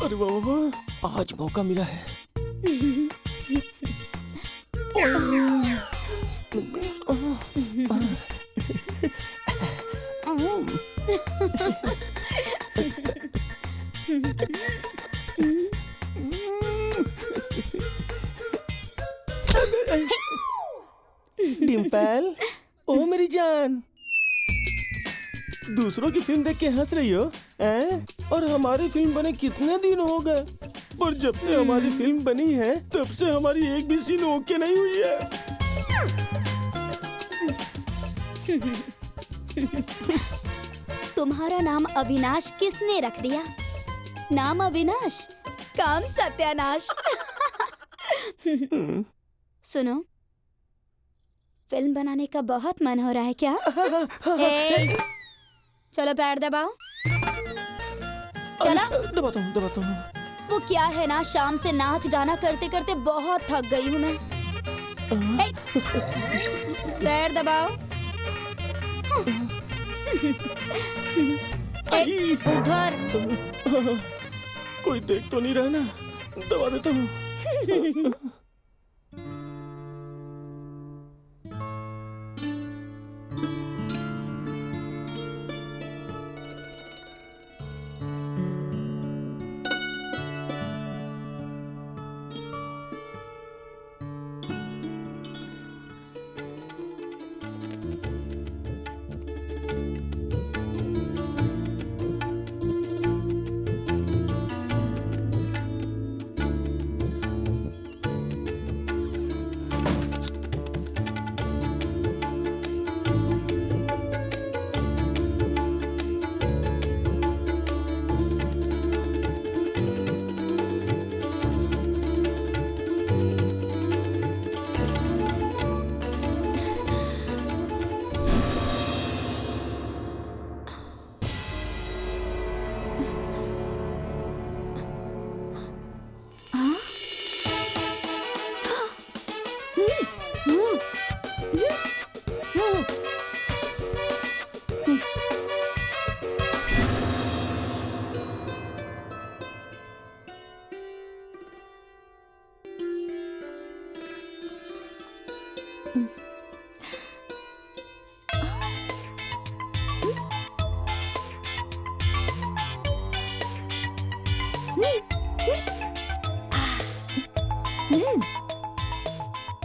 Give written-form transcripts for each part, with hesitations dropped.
अरे वाह वाह, आज मौका मिला है। डिम्पल, ओ मेरी जान, दूसरों की फिल्म देख के हंस रही हो हैं? और हमारी फिल्म बने कितने दिन हो गए, पर जब से हमारी फिल्म बनी है तब से हमारी एक भी सीन ओके नहीं हुई है। तुम्हारा नाम अविनाश किसने रख दिया? नाम अविनाश, काम सत्यानाश। सुनो, फिल्म बनाने का बहुत मन हो रहा है क्या? चलो पैर दबाओ। चलो दबाता हूँ। वो क्या है ना, शाम से नाच गाना करते करते बहुत थक गई हूँ मैं। पैर दबाओ। उधर कोई देख तो नहीं रहा ना? दबा देता हूँ।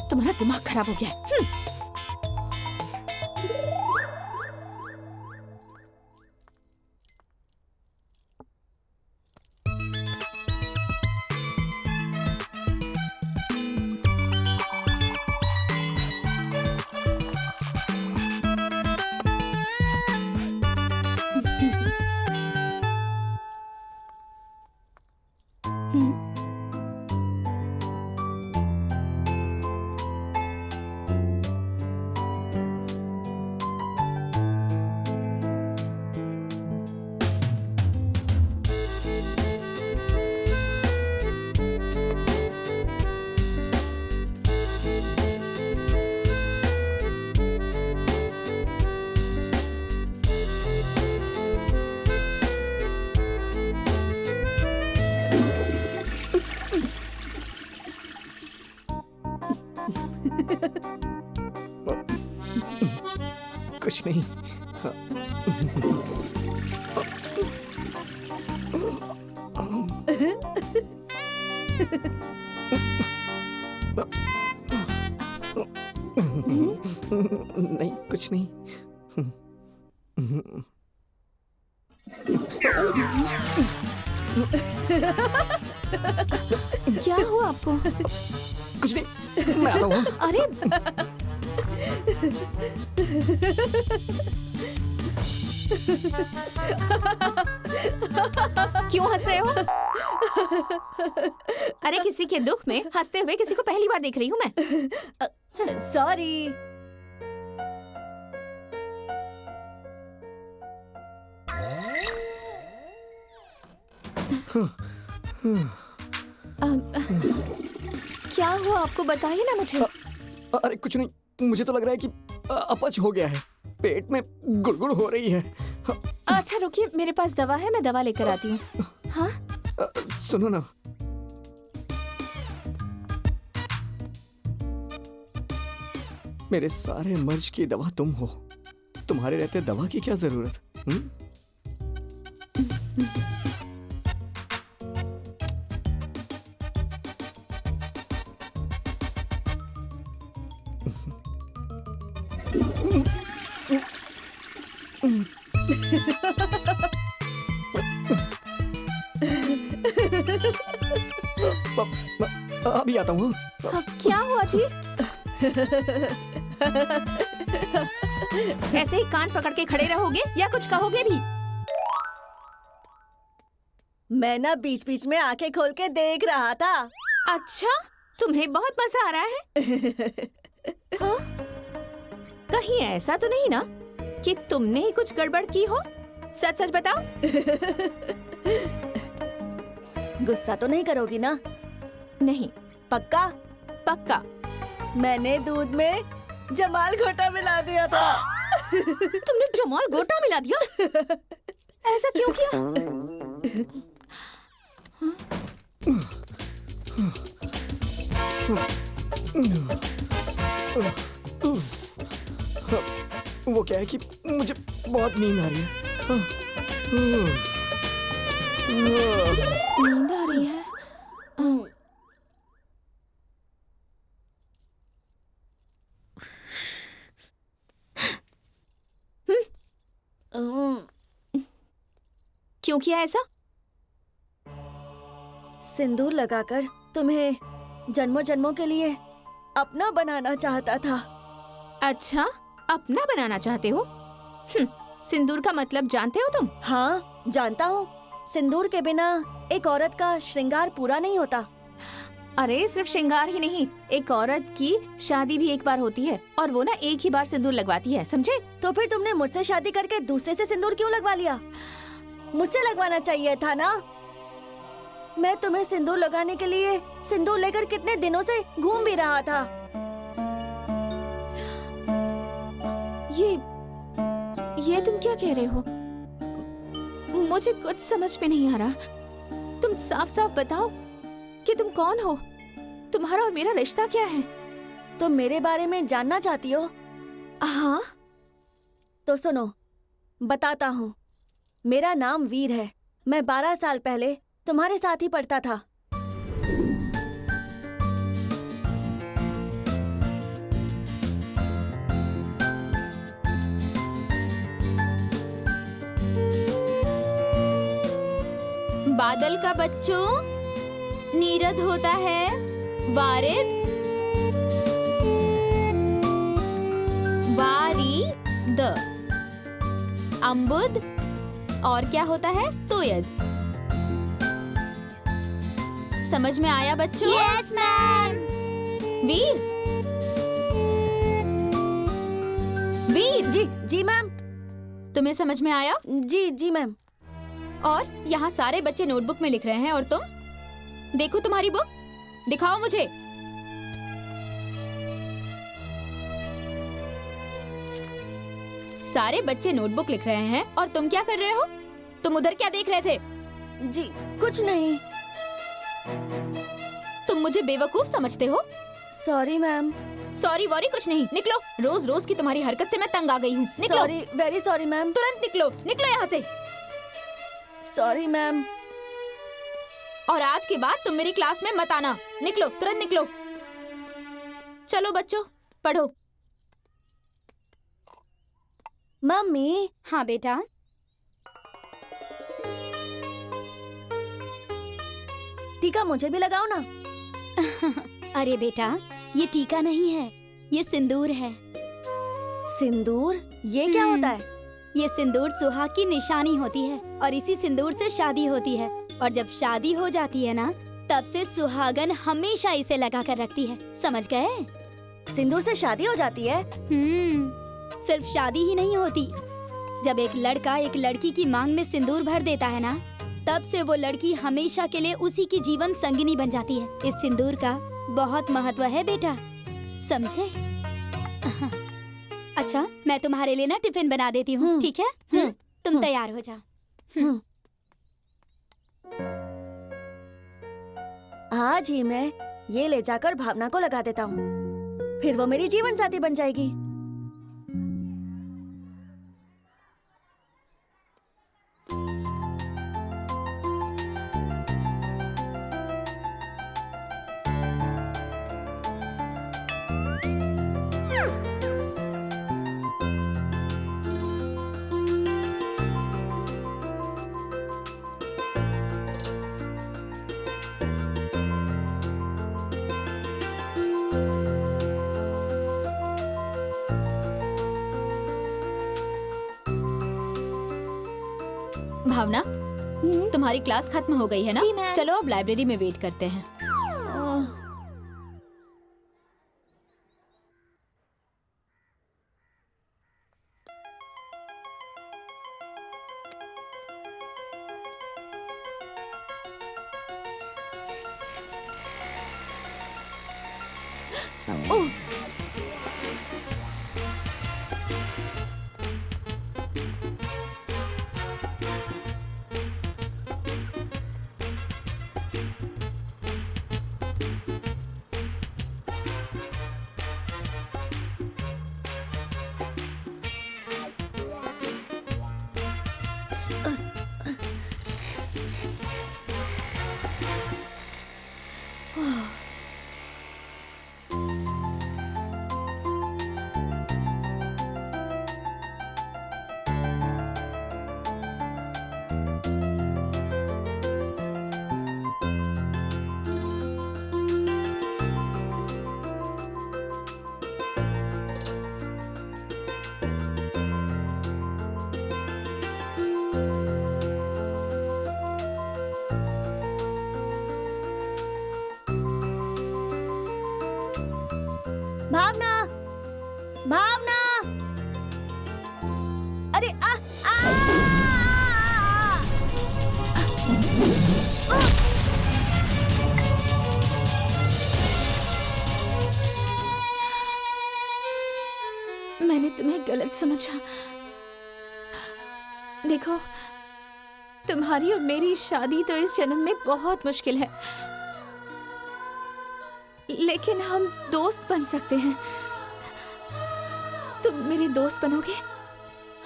तुम्हारा दिमाग खराब हो गया है। कुछ नहीं। नहीं, कुछ नहीं। क्या हुआ आपको? कुछ नहीं, मैं आता हूँ। अरे क्यों हंस रहे हो? अरे किसी के दुख में हंसते हुए किसी को पहली बार देख रही हूँ मैं। सॉरी। क्या हुआ आपको, बताइए ना मुझे। अरे कुछ नहीं, मुझे तो लग रहा है कि अपच हो गया है, पेट में गुड़गुड़ हो रही है। अच्छा रुकिए, मेरे पास दवा है, मैं दवा लेकर आती हूँ। हाँ सुनो ना, मेरे सारे मर्ज की दवा तुम हो, तुम्हारे रहते दवा की क्या जरूरत? अभी आता हूँ। क्या हुआ जी? ऐसे ही कान पकड़ के खड़े रहोगे या कुछ कहोगे भी? मैं ना बीच बीच में आंखें खोल के देख रहा था। अच्छा, तुम्हें बहुत मजा आ रहा है? हाँ? कहीं ऐसा तो नहीं ना कि तुमने ही कुछ गड़बड़ की हो? सच सच बताओ। गुस्सा तो नहीं करोगी ना? नहीं। पक्का? पक्का। मैंने दूध में जमाल घोटा मिला दिया था। तुमने जमाल घोटा मिला दिया? ऐसा क्यों किया? वो क्या है कि मुझे बहुत नींद आ रही है। नींद आ रही है? क्यों किया ऐसा? सिंदूर लगाकर तुम्हें जन्मों जन्मों के लिए अपना बनाना चाहता था। अच्छा, अपना बनाना चाहते हो? सिंदूर का मतलब जानते हो तुम? हाँ जानता हूँ। सिंदूर के बिना एक औरत का श्रृंगार पूरा नहीं होता। अरे सिर्फ श्रृंगार ही नहीं, एक औरत की शादी भी एक बार होती है और वो ना एक ही बार सिंदूर लगवाती है, समझे? तो फिर तुमने मुझसे शादी करके दूसरे से सिंदूर क्यों लगवा लिया? मुझसे लगवाना चाहिए था ना। मैं तुम्हें सिंदूर लगाने के लिए सिंदूर लेकर कितने दिनों से घूम भी रहा था। ये तुम क्या कह रहे हो? मुझे कुछ समझ में नहीं आ रहा। तुम साफ साफ बताओ कि तुम कौन हो, तुम्हारा और मेरा रिश्ता क्या है? तुम मेरे बारे में जानना चाहती हो? हाँ। तो सुनो, बताता हूँ। मेरा नाम वीर है। मैं 12 साल पहले तुम्हारे साथ ही पढ़ता था। बादल का बच्चों, नीरद होता है वारिद, वारी द, अम्बुद, और क्या होता है? तोयद। समझ में आया बच्चों? Yes ma'am. वीर, वीर जी जी मैम। तुम्हें समझ में आया? जी जी मैम। और यहाँ सारे बच्चे नोटबुक में लिख रहे हैं और तुम? देखो तुम्हारी बुक, दिखाओ मुझे। सारे बच्चे नोटबुक लिख रहे हैं और तुम क्या कर रहे हो? तुम उधर क्या देख रहे थे? जी कुछ नहीं। तुम मुझे बेवकूफ समझते हो? Sorry ma'am. सॉरी वॉरी कुछ नहीं, निकलो। रोज रोज की तुम्हारी हरकत से मैं तंग आ गई हूँ। निकलो। Sorry, very sorry ma'am. तुरंत निकलो, निकलो यहाँ से। Sorry ma'am. और आज के बाद तुम मेरी क्लास में मत आना। निकलो, तुरंत निकलो। चलो बच्चों, पढ़ो। मम्मी। हाँ बेटा। टीका मुझे भी लगाओ ना। अरे बेटा, ये टीका नहीं है, ये सिंदूर है। सिंदूर? ये क्या होता है? ये सिंदूर सुहाग की निशानी होती है और इसी सिंदूर से शादी होती है। और जब शादी हो जाती है ना, तब से सुहागन हमेशा इसे लगा कर रखती है। समझ गए? सिंदूर से शादी हो जाती है? सिर्फ शादी ही नहीं होती। जब एक लड़का एक लड़की की मांग में सिंदूर भर देता है ना, तब से वो लड़की हमेशा के लिए उसी की जीवन संगिनी बन जाती है। इस सिंदूर का बहुत महत्व है बेटा, समझे? अच्छा, मैं तुम्हारे लिए ना टिफिन बना देती हूँ, ठीक है? तुम तैयार हो जाओ। आज ही मैं ये ले जाकर भावना को लगा देता हूँ, फिर वो मेरी जीवन साथी बन जाएगी। भावना, तुम्हारी क्लास खत्म हो गई है ना? जी मैम। चलो अब लाइब्रेरी में वेट करते हैं। भावना, भावना, अरे मैंने तुम्हें गलत समझा। देखो, तुम्हारी और मेरी शादी तो इस जन्म में बहुत मुश्किल है, लेकिन हम दोस्त बन सकते हैं। तुम मेरे दोस्त बनोगे?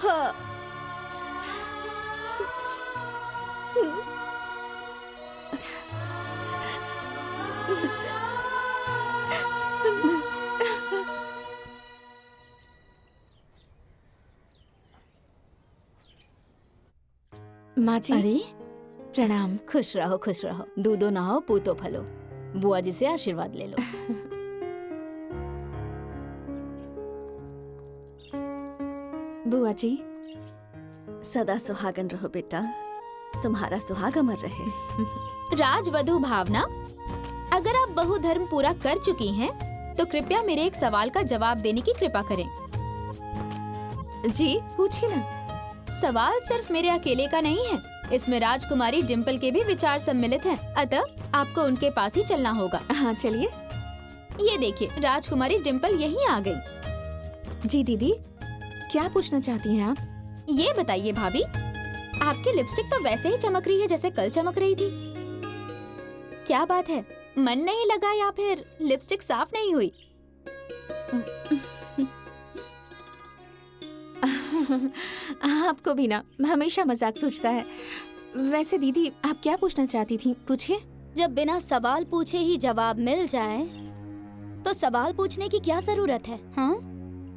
हाँ। माँ जी, अरे प्रणाम। खुश रहो, खुश रहो। दूधो नहाओ, पूतो फलो। बुआ जी से आशीर्वाद ले लो। बुआ जी, सदा सुहागन रहो बेटा, तुम्हारा सुहाग अमर रहे। राजवधू भावना, अगर आप बहु धर्म पूरा कर चुकी हैं, तो कृपया मेरे एक सवाल का जवाब देने की कृपा करें। जी पूछिए ना। सवाल सिर्फ मेरे अकेले का नहीं है, इसमें राजकुमारी डिम्पल के भी विचार सम्मिलित हैं, अतः आपको उनके पास ही चलना होगा। हाँ चलिए। ये देखिए, राजकुमारी डिम्पल यहीं आ गई। जी दीदी, क्या पूछना चाहती हैं आप? ये बताइए भाभी, आपकी लिपस्टिक तो वैसे ही चमक रही है जैसे कल चमक रही थी। क्या बात है, मन नहीं लगा या फिर लिपस्टिक साफ नहीं हुई? आपको भी ना हमेशा मजाक सूझता है। वैसे दीदी, आप क्या पूछना चाहती थी? पूछिए। जब बिना सवाल पूछे ही जवाब मिल जाए तो सवाल पूछने की क्या जरूरत है? हाँ,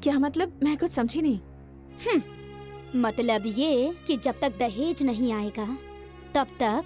क्या मतलब? मैं कुछ समझी नहीं। मतलब ये कि जब तक दहेज नहीं आएगा तब तक